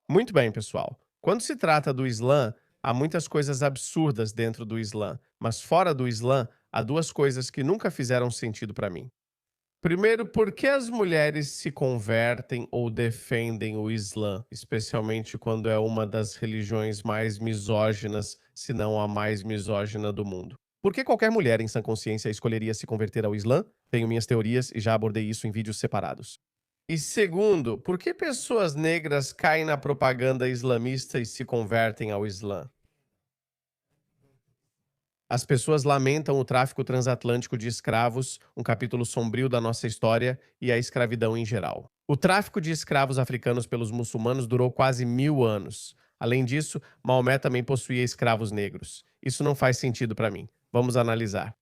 Muito bem, pessoal. Quando se trata do Islã, há muitas coisas absurdas dentro do Islã, mas fora do Islã, há duas coisas que nunca fizeram sentido para mim. Primeiro, por que as mulheres se convertem ou defendem o Islã, especialmente quando é uma das religiões mais misóginas, se não a mais misógina do mundo? Por que qualquer mulher em sã consciência escolheria se converter ao Islã? Tenho minhas teorias e já abordei isso em vídeos separados. E segundo, por que pessoas negras caem na propaganda islamista e se convertem ao Islã? As pessoas lamentam o tráfico transatlântico de escravos, um capítulo sombrio da nossa história, e a escravidão em geral. O tráfico de escravos africanos pelos muçulmanos durou quase 1000 anos. Além disso, Maomé também possuía escravos negros. Isso não faz sentido para mim. Vamos analisar.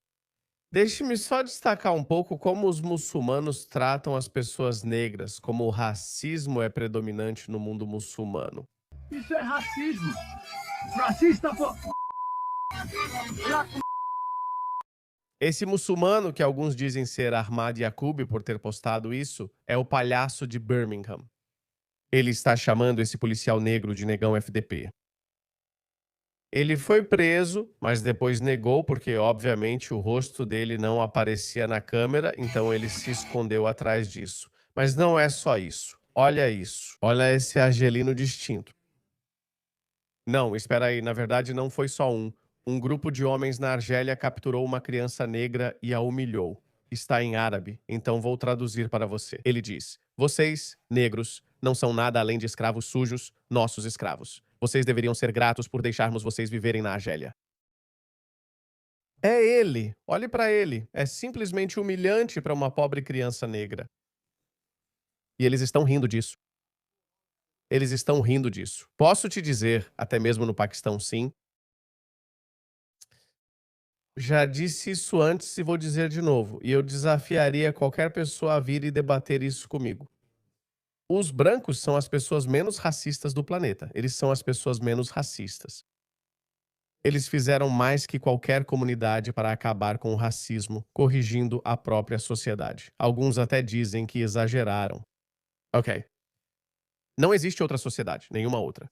Deixe-me só destacar um pouco como os muçulmanos tratam as pessoas negras, como o racismo é predominante no mundo muçulmano. Isso é racismo. Racista, pô. Esse muçulmano, que alguns dizem ser Ahmad Yaqub por ter postado isso, é o palhaço de Birmingham. Ele está chamando esse policial negro de negão FDP. Ele foi preso, mas depois negou porque, obviamente, o rosto dele não aparecia na câmera, então ele se escondeu atrás disso. Mas não é só isso. Olha isso. Olha esse argelino distinto. Não, espera aí, na verdade não foi só um. Um grupo de homens na Argélia capturou uma criança negra e a humilhou. Está em árabe, então vou traduzir para você. Ele diz: Vocês, negros, não são nada além de escravos sujos, nossos escravos. Vocês deveriam ser gratos por deixarmos vocês viverem na Argélia. É ele. Olhe para ele. É simplesmente humilhante para uma pobre criança negra. E eles estão rindo disso. Eles estão rindo disso. Posso te dizer, até mesmo no Paquistão, sim. Já disse isso antes e vou dizer de novo, e eu desafiaria qualquer pessoa a vir e debater isso comigo. Os brancos são as pessoas menos racistas do planeta. Eles são as pessoas menos racistas. Eles fizeram mais que qualquer comunidade para acabar com o racismo, corrigindo a própria sociedade. Alguns até dizem que exageraram. Ok. Não existe outra sociedade, nenhuma outra.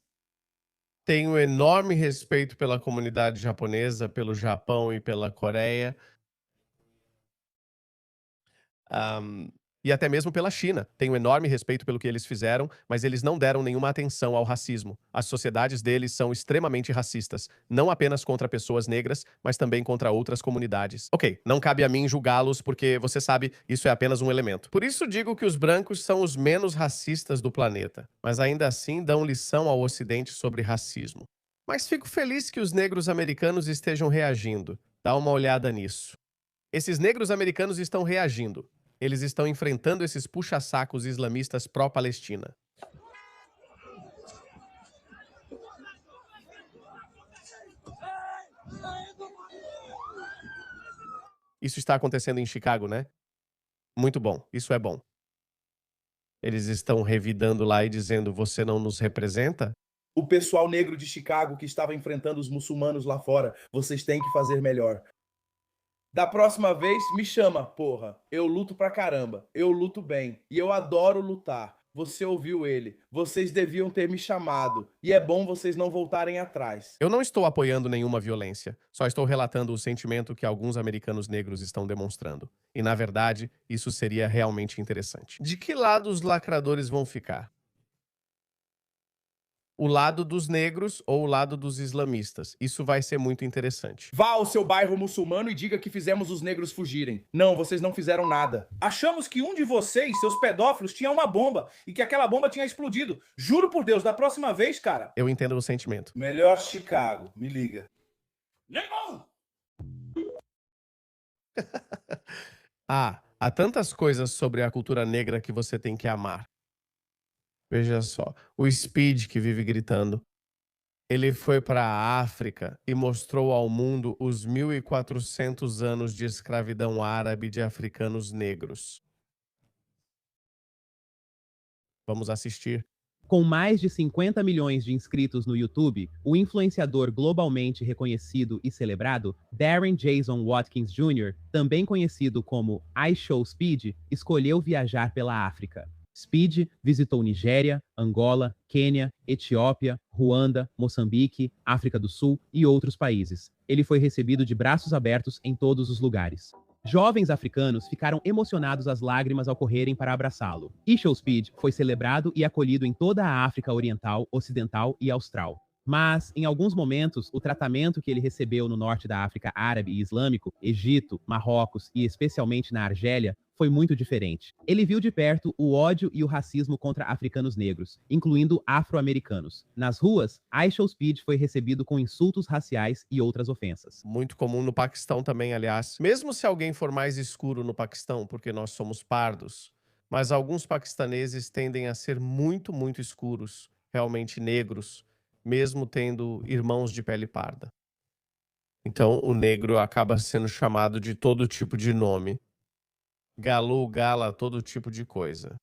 Tenho enorme respeito pela comunidade japonesa, pelo Japão e pela Coreia. Ahm, e até mesmo pela China. Tenho enorme respeito pelo que eles fizeram, mas eles não deram nenhuma atenção ao racismo. As sociedades deles são extremamente racistas, não apenas contra pessoas negras, mas também contra outras comunidades. Ok, não cabe a mim julgá-los porque, você sabe, isso é apenas um elemento. Por isso digo que os brancos são os menos racistas do planeta, mas ainda assim dão lição ao Ocidente sobre racismo. Mas fico feliz que os negros americanos estejam reagindo. Dá uma olhada nisso. Esses negros americanos estão reagindo. Eles estão enfrentando esses puxa-sacos islamistas pró-Palestina. Isso está acontecendo em Chicago, né? Muito bom, isso é bom. Eles estão revidando lá e dizendo: você não nos representa? O pessoal negro de Chicago que estava enfrentando os muçulmanos lá fora. Vocês têm que fazer melhor. Da próxima vez, me chama, porra. Eu luto pra caramba. Eu luto bem. E eu adoro lutar. Você ouviu ele. Vocês deviam ter me chamado. E é bom vocês não voltarem atrás. Eu não estou apoiando nenhuma violência, só estou relatando o sentimento que alguns americanos negros estão demonstrando. E, na verdade, isso seria realmente interessante. De que lado os lacradores vão ficar? O lado dos negros ou o lado dos islamistas? Isso vai ser muito interessante. Vá ao seu bairro muçulmano e diga que fizemos os negros fugirem. Não, vocês não fizeram nada. Achamos que um de vocês, seus pedófilos, tinha uma bomba e que aquela bomba tinha explodido. Juro por Deus, da próxima vez, cara. Eu entendo o sentimento. Melhor Chicago, me liga. Negão! Há tantas coisas sobre a cultura negra que você tem que amar. Veja só, o Speed que vive gritando. Ele foi para a África e mostrou ao mundo os 1400 anos de escravidão árabe de africanos negros. Vamos assistir. Com mais de 50 milhões de inscritos no YouTube, o influenciador globalmente reconhecido e celebrado Darren Jason Watkins Jr., também conhecido como iShowSpeed, escolheu viajar pela África. Speed visitou Nigéria, Angola, Quênia, Etiópia, Ruanda, Moçambique, África do Sul e outros países. Ele foi recebido de braços abertos em todos os lugares. Jovens africanos ficaram emocionados às lágrimas ao correrem para abraçá-lo. Ishol Speed foi celebrado e acolhido em toda a África Oriental, Ocidental e Austral. Mas, em alguns momentos, o tratamento que ele recebeu no norte da África árabe e islâmico, Egito, Marrocos e especialmente na Argélia, foi muito diferente. Ele viu de perto o ódio e o racismo contra africanos negros, incluindo afro-americanos. Nas ruas, Ishol Speed foi recebido com insultos raciais e outras ofensas. Muito comum no Paquistão também, aliás. Mesmo se alguém for mais escuro no Paquistão, porque nós somos pardos, mas alguns paquistaneses tendem a ser muito, muito escuros, realmente negros, mesmo tendo irmãos de pele parda. Então, o negro acaba sendo chamado de todo tipo de nome. Galu, gala, todo tipo de coisa.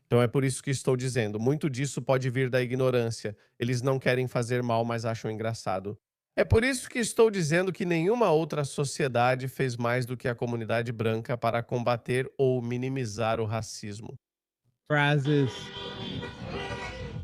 Então é por isso que estou dizendo, muito disso pode vir da ignorância. Eles não querem fazer mal, mas acham engraçado. É por isso que estou dizendo que nenhuma outra sociedade fez mais do que a comunidade branca para combater ou minimizar o racismo. Frases.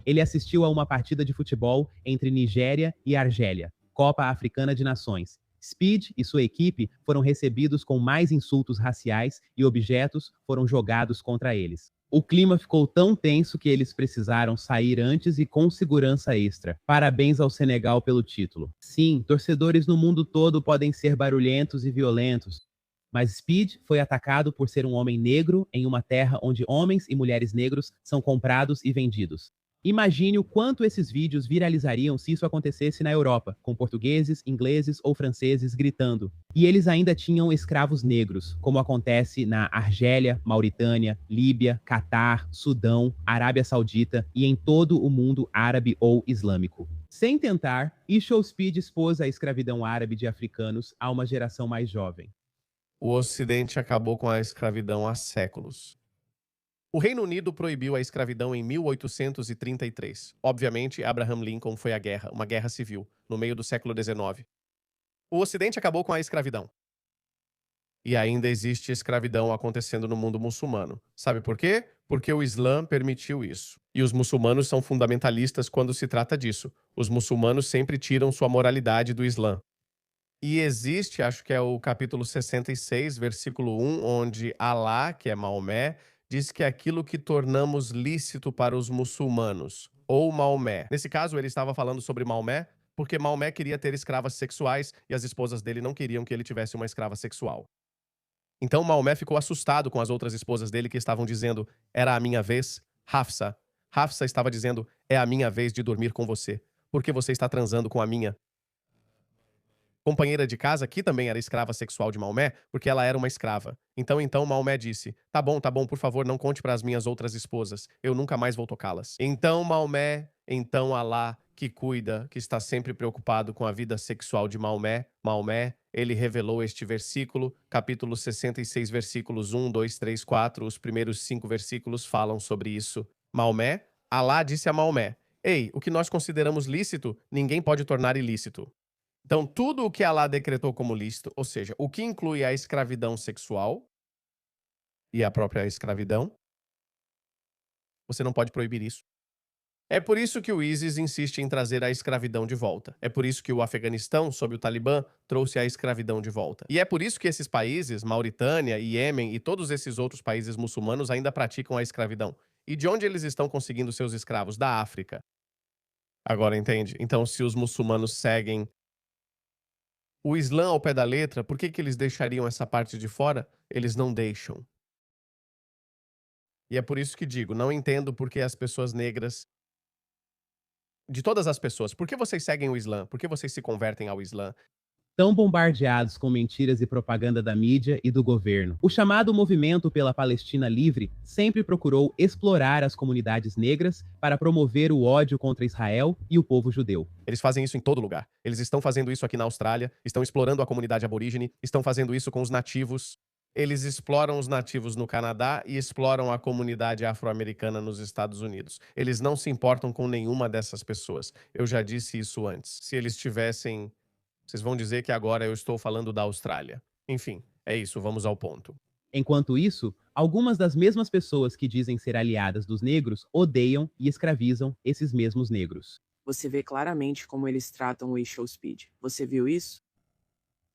Ele assistiu a uma partida de futebol entre Nigéria e Argélia, Copa Africana de Nações. Speed e sua equipe foram recebidos com mais insultos raciais e objetos foram jogados contra eles. O clima ficou tão tenso que eles precisaram sair antes e com segurança extra. Parabéns ao Senegal pelo título. Sim, torcedores no mundo todo podem ser barulhentos e violentos, mas Speed foi atacado por ser um homem negro em uma terra onde homens e mulheres negros são comprados e vendidos. Imagine o quanto esses vídeos viralizariam se isso acontecesse na Europa, com portugueses, ingleses ou franceses gritando. E eles ainda tinham escravos negros, como acontece na Argélia, Mauritânia, Líbia, Catar, Sudão, Arábia Saudita e em todo o mundo árabe ou islâmico. Sem tentar, Ishol Speed expôs a escravidão árabe de africanos a uma geração mais jovem. O Ocidente acabou com a escravidão há séculos. O Reino Unido proibiu a escravidão em 1833. Obviamente, Abraham Lincoln foi à guerra, uma guerra civil, no meio do século XIX. O Ocidente acabou com a escravidão. E ainda existe escravidão acontecendo no mundo muçulmano. Sabe por quê? Porque o Islã permitiu isso. E os muçulmanos são fundamentalistas quando se trata disso. Os muçulmanos sempre tiram sua moralidade do Islã. E existe, acho que é o capítulo 66, versículo 1, onde Alá, que é Maomé, diz que é aquilo que tornamos lícito para os muçulmanos, ou Maomé. Nesse caso, ele estava falando sobre Maomé, porque Maomé queria ter escravas sexuais e as esposas dele não queriam que ele tivesse uma escrava sexual. Então Maomé ficou assustado com as outras esposas dele que estavam dizendo, era a minha vez, Hafsa. Hafsa estava dizendo, é a minha vez de dormir com você, porque você está transando com a minha companheira de casa, que também era escrava sexual de Maomé, porque ela era uma escrava. Então Maomé disse, tá bom, por favor, não conte para as minhas outras esposas, eu nunca mais vou tocá-las. Então Maomé, então Alá, que cuida, que está sempre preocupado com a vida sexual de Maomé, ele revelou este versículo, capítulo 66, versículos 1, 2, 3, 4, os primeiros 5 versículos falam sobre isso. Maomé, Alá disse a Maomé, ei, o que nós consideramos lícito, ninguém pode tornar ilícito. Então, tudo o que Alá decretou como lícito, ou seja, o que inclui a escravidão sexual e a própria escravidão, você não pode proibir isso. É por isso que o ISIS insiste em trazer a escravidão de volta. É por isso que o Afeganistão, sob o Talibã, trouxe a escravidão de volta. E é por isso que esses países, Mauritânia, Iêmen e todos esses outros países muçulmanos ainda praticam a escravidão. E de onde eles estão conseguindo seus escravos? Da África. Agora entende? Então, se os muçulmanos seguem o Islã ao pé da letra, por que eles deixariam essa parte de fora? Eles não deixam. E é por isso que digo, não entendo por que as pessoas negras, de todas as pessoas, por que vocês seguem o Islã? Por que vocês se convertem ao Islã? Tão bombardeados com mentiras e propaganda da mídia e do governo. O chamado Movimento pela Palestina Livre sempre procurou explorar as comunidades negras para promover o ódio contra Israel e o povo judeu. Eles fazem isso em todo lugar. Eles estão fazendo isso aqui na Austrália, estão explorando a comunidade aborígene, estão fazendo isso com os nativos. Eles exploram os nativos no Canadá e exploram a comunidade afro-americana nos Estados Unidos. Eles não se importam com nenhuma dessas pessoas. Eu já disse isso antes. Se eles tivessem... Vocês vão dizer que agora eu estou falando da Austrália. Enfim, é isso, vamos ao ponto. Enquanto isso, algumas das mesmas pessoas que dizem ser aliadas dos negros odeiam e escravizam esses mesmos negros. Você vê claramente como eles tratam o Show Speed. Você viu isso?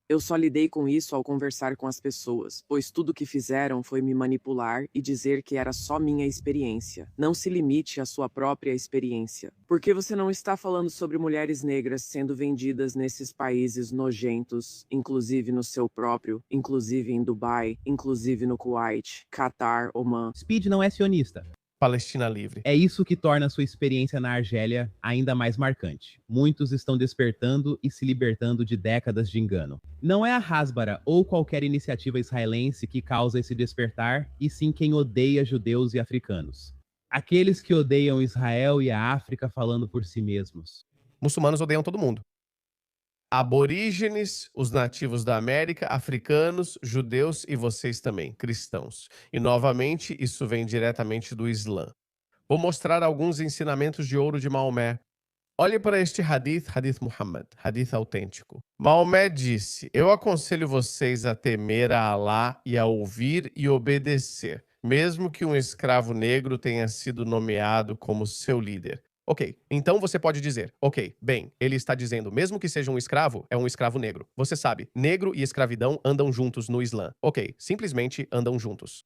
Eu só lidei com isso ao conversar com as pessoas, pois tudo que fizeram foi me manipular e dizer que era só minha experiência. Não se limite à sua própria experiência. Por que você não está falando sobre mulheres negras sendo vendidas nesses países nojentos, inclusive no seu próprio, inclusive em Dubai, inclusive no Kuwait, Catar, Oman? Speed não é sionista. Palestina livre. É isso que torna sua experiência na Argélia ainda mais marcante. Muitos estão despertando e se libertando de décadas de engano. Não é a Hasbara ou qualquer iniciativa israelense que causa esse despertar, e sim quem odeia judeus e africanos. Aqueles que odeiam Israel e a África falando por si mesmos. Muçulmanos odeiam todo mundo. Aborígenes, os nativos da América, africanos, judeus e vocês também, cristãos. E novamente, isso vem diretamente do Islã. Vou mostrar alguns ensinamentos de ouro de Maomé. Olhe para este hadith, hadith Muhammad, hadith autêntico. Maomé disse: eu aconselho vocês a temer a Alá e a ouvir e obedecer, mesmo que um escravo negro tenha sido nomeado como seu líder. Ok, então você pode dizer, ok, bem, ele está dizendo, mesmo que seja um escravo, é um escravo negro. Você sabe, negro e escravidão andam juntos no Islã. Ok, simplesmente andam juntos.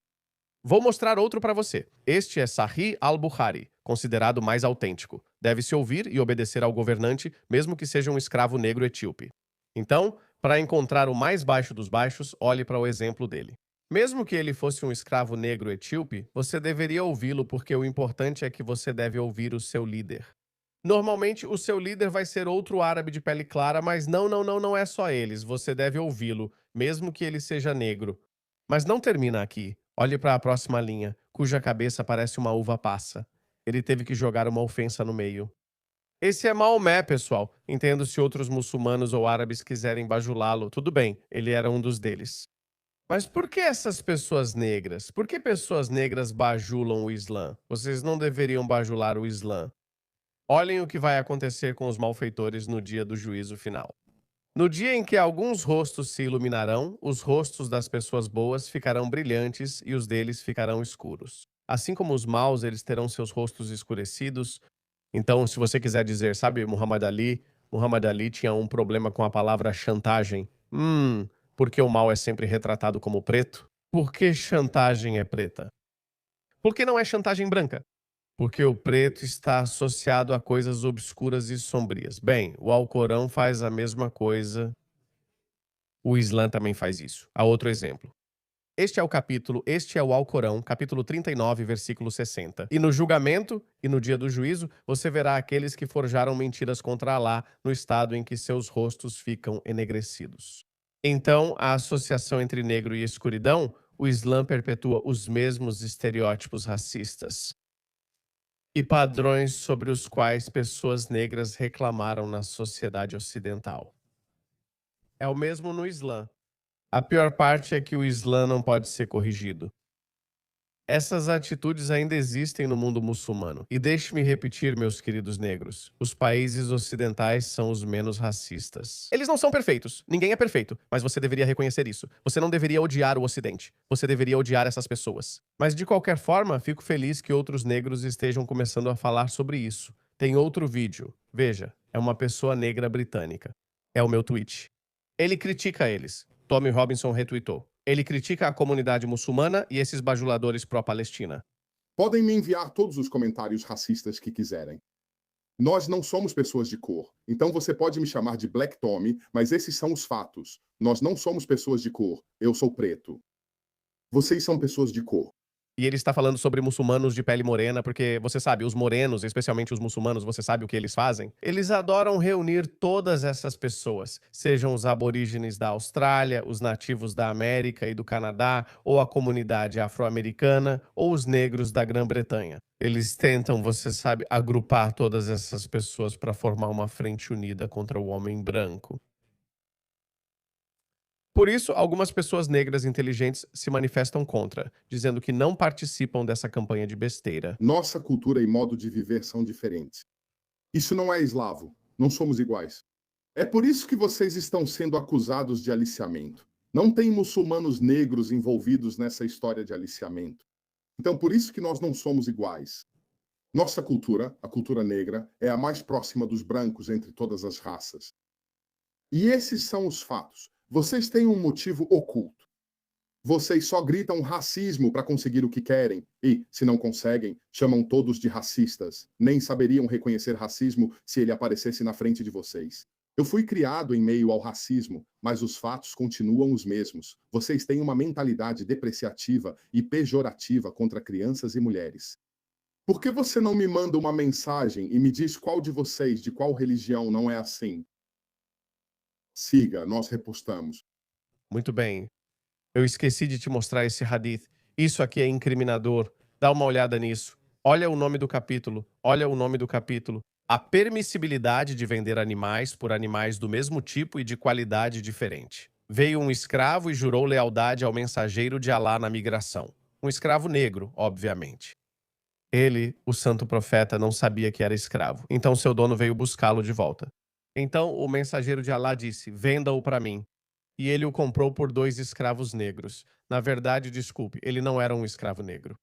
Vou mostrar outro para você. Este é Sahih al-Bukhari, considerado mais autêntico. Deve-se ouvir e obedecer ao governante, mesmo que seja um escravo negro etíope. Então, para encontrar o mais baixo dos baixos, olhe para o exemplo dele. Mesmo que ele fosse um escravo negro etíope, você deveria ouvi-lo porque o importante é que você deve ouvir o seu líder. Normalmente, o seu líder vai ser outro árabe de pele clara, mas não é só eles. Você deve ouvi-lo, mesmo que ele seja negro. Mas não termina aqui. Olhe para a próxima linha, cuja cabeça parece uma uva passa. Ele teve que jogar uma ofensa no meio. Esse é Maomé, pessoal. Entendo se outros muçulmanos ou árabes quiserem bajulá-lo. Tudo bem, ele era um dos deles. Mas por que essas pessoas negras? Por que pessoas negras bajulam o Islã? Vocês não deveriam bajular o Islã. Olhem o que vai acontecer com os malfeitores no dia do juízo final. No dia em que alguns rostos se iluminarão, os rostos das pessoas boas ficarão brilhantes e os deles ficarão escuros. Assim como os maus, eles terão seus rostos escurecidos. Então, se você quiser dizer, sabe, Muhammad Ali tinha um problema com a palavra chantagem. Porque o mal é sempre retratado como preto? Por que chantagem é preta? Por que não é chantagem branca? Porque o preto está associado a coisas obscuras e sombrias. Bem, o Alcorão faz a mesma coisa. O Islã também faz isso. Há outro exemplo. Este é o Alcorão, capítulo 39, versículo 60. E no julgamento, e no dia do juízo, você verá aqueles que forjaram mentiras contra Alá no estado em que seus rostos ficam enegrecidos. Então, a associação entre negro e escuridão, o Islã perpetua os mesmos estereótipos racistas e padrões sobre os quais pessoas negras reclamaram na sociedade ocidental. É o mesmo no Islã. A pior parte é que o Islã não pode ser corrigido. Essas atitudes ainda existem no mundo muçulmano. E deixe-me repetir, meus queridos negros, os países ocidentais são os menos racistas. Eles não são perfeitos, ninguém é perfeito, mas você deveria reconhecer isso. Você não deveria odiar o Ocidente, você deveria odiar essas pessoas. Mas de qualquer forma, fico feliz que outros negros estejam começando a falar sobre isso. Tem outro vídeo, veja, é uma pessoa negra britânica. É o meu tweet. Ele critica eles. Tommy Robinson retweetou. Ele critica a comunidade muçulmana e esses bajuladores pró-Palestina. Podem me enviar todos os comentários racistas que quiserem. Nós não somos pessoas de cor. Então você pode me chamar de Black Tommy, mas esses são os fatos. Nós não somos pessoas de cor. Eu sou preto. Vocês são pessoas de cor. E ele está falando sobre muçulmanos de pele morena, porque você sabe, os morenos, especialmente os muçulmanos, você sabe o que eles fazem? Eles adoram reunir todas essas pessoas, sejam os aborígenes da Austrália, os nativos da América e do Canadá, ou a comunidade afro-americana, ou os negros da Grã-Bretanha. Eles tentam, você sabe, agrupar todas essas pessoas para formar uma frente unida contra o homem branco. Por isso, algumas pessoas negras inteligentes se manifestam contra, dizendo que não participam dessa campanha de besteira. Nossa cultura e modo de viver são diferentes. Isso não é eslavo. Não somos iguais. É por isso que vocês estão sendo acusados de aliciamento. Não tem muçulmanos negros envolvidos nessa história de aliciamento. Então, por isso que nós não somos iguais. Nossa cultura, a cultura negra, é a mais próxima dos brancos entre todas as raças. E esses são os fatos. Vocês têm um motivo oculto. Vocês só gritam racismo para conseguir o que querem e, se não conseguem, chamam todos de racistas. Nem saberiam reconhecer racismo se ele aparecesse na frente de vocês. Eu fui criado em meio ao racismo, mas os fatos continuam os mesmos. Vocês têm uma mentalidade depreciativa e pejorativa contra crianças e mulheres. Por que você não me manda uma mensagem e me diz qual de vocês, de qual religião, não é assim? Siga, nós repostamos. Muito bem. Eu esqueci de te mostrar esse hadith. Isso aqui é incriminador. Dá uma olhada nisso. Olha o nome do capítulo. Olha o nome do capítulo. A permissibilidade de vender animais por animais do mesmo tipo e de qualidade diferente. Veio um escravo e jurou lealdade ao mensageiro de Alá na migração. Um escravo negro, obviamente. Ele, o santo profeta, não sabia que era escravo. Então seu dono veio buscá-lo de volta. Então o mensageiro de Alá disse: "Venda-o para mim." E ele o comprou por 2 escravos negros. Na verdade, desculpe, ele não era um escravo negro.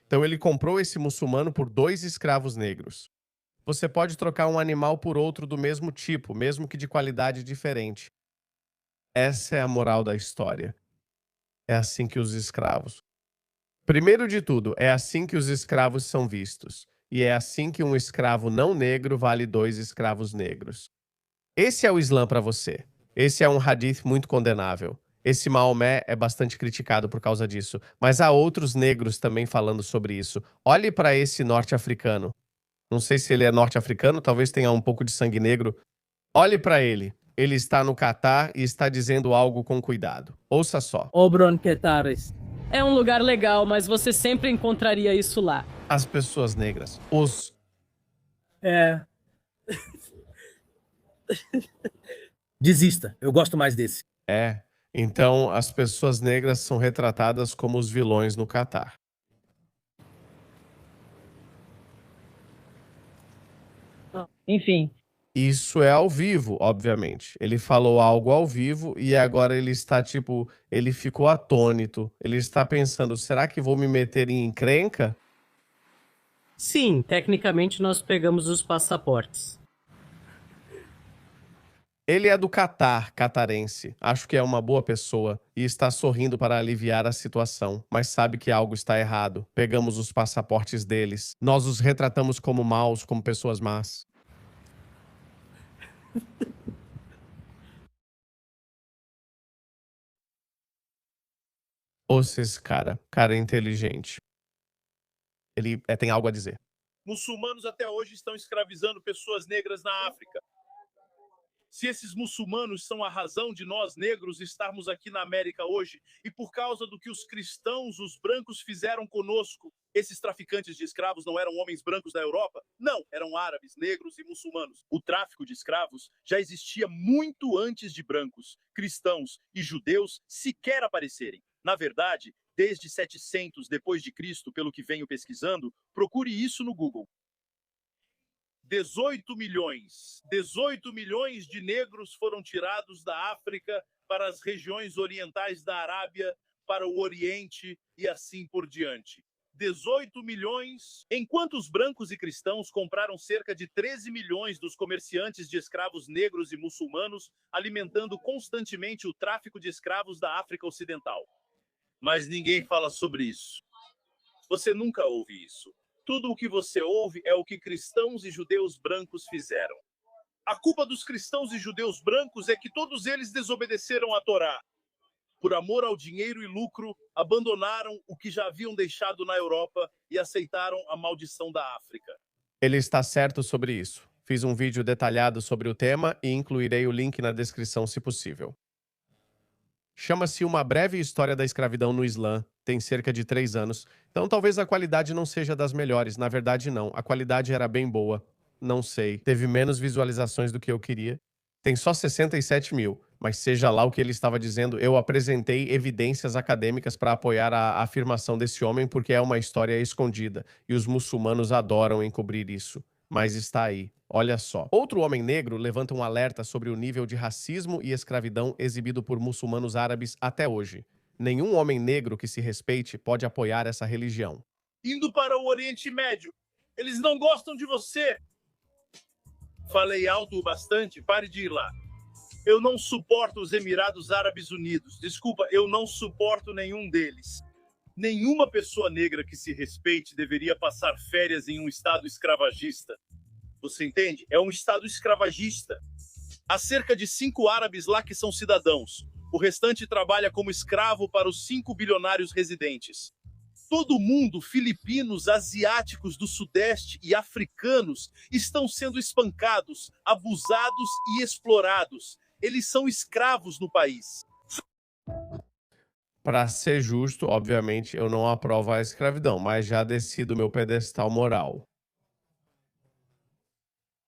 Então ele comprou esse muçulmano por 2 escravos negros. Você pode trocar um animal por outro do mesmo tipo, mesmo que de qualidade diferente. Essa é a moral da história. É assim que os escravos. Primeiro de tudo, é assim que os escravos são vistos. E é assim que um escravo não negro vale 2 escravos negros. Esse é o Islã para você. Esse é um hadith muito condenável. Esse Maomé é bastante criticado por causa disso, mas há outros negros também falando sobre isso. Olhe para esse norte-africano. Não sei se ele é norte-africano, talvez tenha um pouco de sangue negro. Olhe para ele. Ele está no Catar e está dizendo algo com cuidado. Ouça só. Obron Quetares. É um lugar legal, mas você sempre encontraria isso lá. As pessoas negras. É. Desista, eu gosto mais desse. Então as pessoas negras são retratadas como os vilões no Catar. Enfim, Isso é ao vivo, obviamente. Ele falou algo ao vivo e agora ele está ele ficou atônito. Ele está pensando, será que vou me meter em encrenca? sim, tecnicamente nós pegamos os passaportes. Ele é do Catar, catarense. Acho que é uma boa pessoa e está sorrindo para aliviar a situação, mas sabe que algo está errado. Pegamos os passaportes deles. Nós os retratamos como maus, como pessoas más. Ouça esse cara é inteligente. Ele tem algo a dizer. Muçulmanos até hoje estão escravizando pessoas negras na África. Se esses muçulmanos são a razão de nós negros estarmos aqui na América hoje, e por causa do que os cristãos, os brancos, fizeram conosco, esses traficantes de escravos não eram homens brancos da Europa? Não, eram árabes, negros e muçulmanos. O tráfico de escravos já existia muito antes de brancos, cristãos e judeus sequer aparecerem. Na verdade, desde 700 depois de Cristo, pelo que venho pesquisando, procure isso no Google. 18 milhões de negros foram tirados da África para as regiões orientais da Arábia, para o Oriente e assim por diante. 18 milhões, enquanto os brancos e cristãos compraram cerca de 13 milhões dos comerciantes de escravos negros e muçulmanos, alimentando constantemente o tráfico de escravos da África Ocidental. Mas ninguém fala sobre isso. Você nunca ouve isso. Tudo o que você ouve é o que cristãos e judeus brancos fizeram. A culpa dos cristãos e judeus brancos é que todos eles desobedeceram à Torá. Por amor ao dinheiro e lucro, abandonaram o que já haviam deixado na Europa e aceitaram a maldição da África. Ele está certo sobre isso. Fiz um vídeo detalhado sobre o tema e incluirei o link na descrição se possível. Chama-se Uma Breve História da Escravidão no Islã. Tem cerca de 3 anos. Então talvez a qualidade não seja das melhores. Na verdade, não. A qualidade era bem boa. Não sei. Teve menos visualizações do que eu queria. Tem só 67 mil. Mas seja lá o que ele estava dizendo, eu apresentei evidências acadêmicas para apoiar a afirmação desse homem porque é uma história escondida. E os muçulmanos adoram encobrir isso. mas está aí. Olha só. Outro homem negro levanta um alerta sobre o nível de racismo e escravidão exibido por muçulmanos árabes até hoje. Nenhum homem negro que se respeite pode apoiar essa religião. Indo para o Oriente Médio. Eles não gostam de você. Falei alto o bastante, pare de ir lá. Eu não suporto os Emirados Árabes Unidos. Desculpa, eu não suporto nenhum deles. Nenhuma pessoa negra que se respeite deveria passar férias em um estado escravagista. Você entende? É um estado escravagista. Há cerca de 5 árabes lá que são cidadãos. O restante trabalha como escravo para os 5 bilionários residentes. Todo mundo, filipinos, asiáticos do Sudeste e africanos, estão sendo espancados, abusados e explorados. Eles são escravos no país. Para ser justo, obviamente, eu não aprovo a escravidão, mas já desci do meu pedestal moral.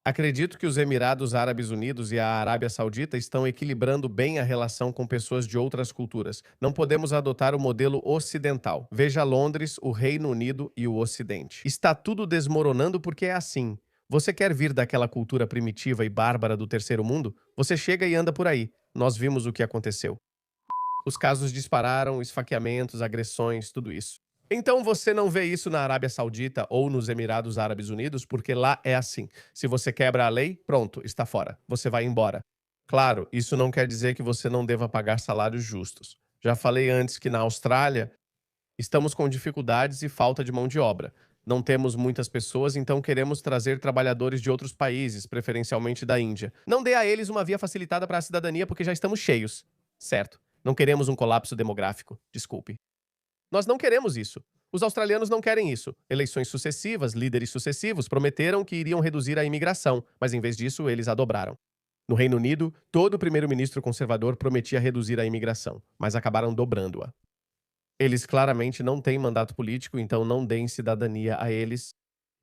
Acredito que os Emirados Árabes Unidos e a Arábia Saudita estão equilibrando bem a relação com pessoas de outras culturas. Não podemos adotar o modelo ocidental. Veja Londres, o Reino Unido e o Ocidente. Está tudo desmoronando porque é assim. Você quer vir daquela cultura primitiva e bárbara do terceiro mundo? Você chega e anda por aí. Nós vimos o que aconteceu. Os casos dispararam, esfaqueamentos, agressões, tudo isso. Então você não vê isso na Arábia Saudita ou nos Emirados Árabes Unidos, porque lá é assim. Se você quebra a lei, pronto, está fora. Você vai embora. Claro, isso não quer dizer que você não deva pagar salários justos. Já falei antes que na Austrália estamos com dificuldades e falta de mão de obra. Não temos muitas pessoas, então queremos trazer trabalhadores de outros países, preferencialmente da Índia. Não dê a eles uma via facilitada para a cidadania, porque já estamos cheios. Certo. Não queremos um colapso demográfico. Desculpe. Nós não queremos isso. Os australianos não querem isso. Eleições sucessivas, líderes sucessivos prometeram que iriam reduzir a imigração, mas em vez disso, eles a dobraram. No Reino Unido, todo primeiro-ministro conservador prometia reduzir a imigração, mas acabaram dobrando-a. Eles claramente não têm mandato político, então não deem cidadania a eles.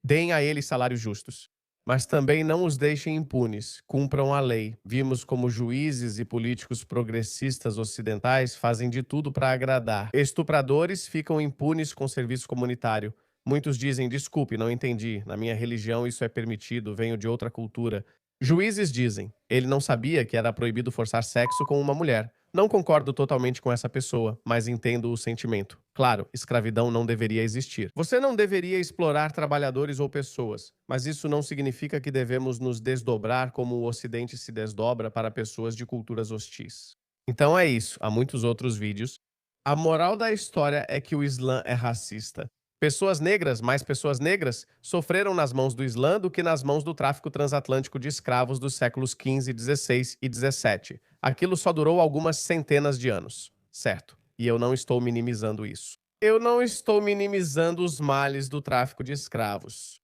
Deem a eles salários justos. Mas também não os deixem impunes, cumpram a lei. Vimos como juízes e políticos progressistas ocidentais fazem de tudo para agradar. Estupradores ficam impunes com serviço comunitário. Muitos dizem, desculpe, não entendi, na minha religião isso é permitido, venho de outra cultura. Juízes dizem, ele não sabia que era proibido forçar sexo com uma mulher. Não concordo totalmente com essa pessoa, mas entendo o sentimento. Claro, escravidão não deveria existir. Você não deveria explorar trabalhadores ou pessoas, mas isso não significa que devemos nos desdobrar como o Ocidente se desdobra para pessoas de culturas hostis. Então é isso, há muitos outros vídeos. A moral da história é que o Islã é racista. Pessoas negras, mais pessoas negras, sofreram nas mãos do Islã do que nas mãos do tráfico transatlântico de escravos dos séculos XV, XVI e XVII. Aquilo só durou algumas centenas de anos, certo? E eu não estou minimizando isso. Eu não estou minimizando os males do tráfico de escravos.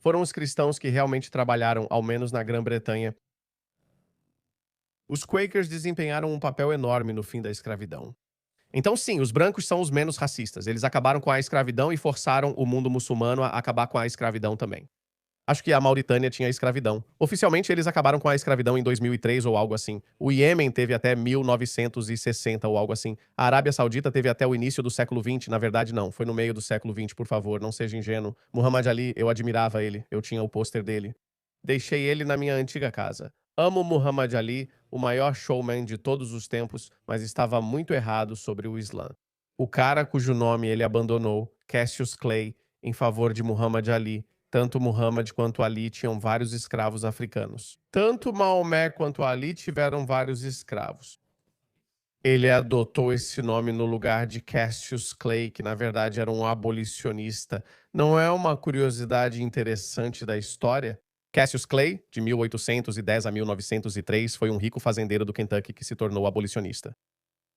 Foram os cristãos que realmente trabalharam, ao menos na Grã-Bretanha. Os Quakers desempenharam um papel enorme no fim da escravidão. Então, sim, os brancos são os menos racistas. Eles acabaram com a escravidão e forçaram o mundo muçulmano a acabar com a escravidão também. Acho que a Mauritânia tinha escravidão. Oficialmente, eles acabaram com a escravidão em 2003 ou algo assim. O Iêmen teve até 1960 ou algo assim. A Arábia Saudita teve até o início do século XX. Na verdade, não. Foi no meio do século XX, por favor. Não seja ingênuo. Muhammad Ali, eu admirava ele. Eu tinha o pôster dele. Deixei ele na minha antiga casa. Amo Muhammad Ali, o maior showman de todos os tempos, mas estava muito errado sobre o Islã. O cara cujo nome ele abandonou, Cassius Clay, em favor de Muhammad Ali. Tanto Muhammad quanto Ali tinham vários escravos africanos. Tanto Maomé quanto Ali tiveram vários escravos. Ele adotou esse nome no lugar de Cassius Clay, que na verdade era um abolicionista. Não é uma curiosidade interessante da história? Cassius Clay, de 1810 a 1903, foi um rico fazendeiro do Kentucky que se tornou abolicionista.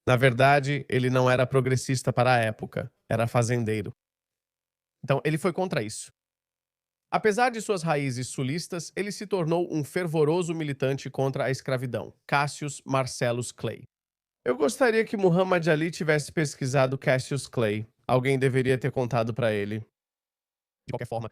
Na verdade, ele não era progressista para a época, era fazendeiro. Então, ele foi contra isso. Apesar de suas raízes sulistas, ele se tornou um fervoroso militante contra a escravidão, Cassius Marcellus Clay. Eu gostaria que Muhammad Ali tivesse pesquisado Cassius Clay. Alguém deveria ter contado para ele. De qualquer forma,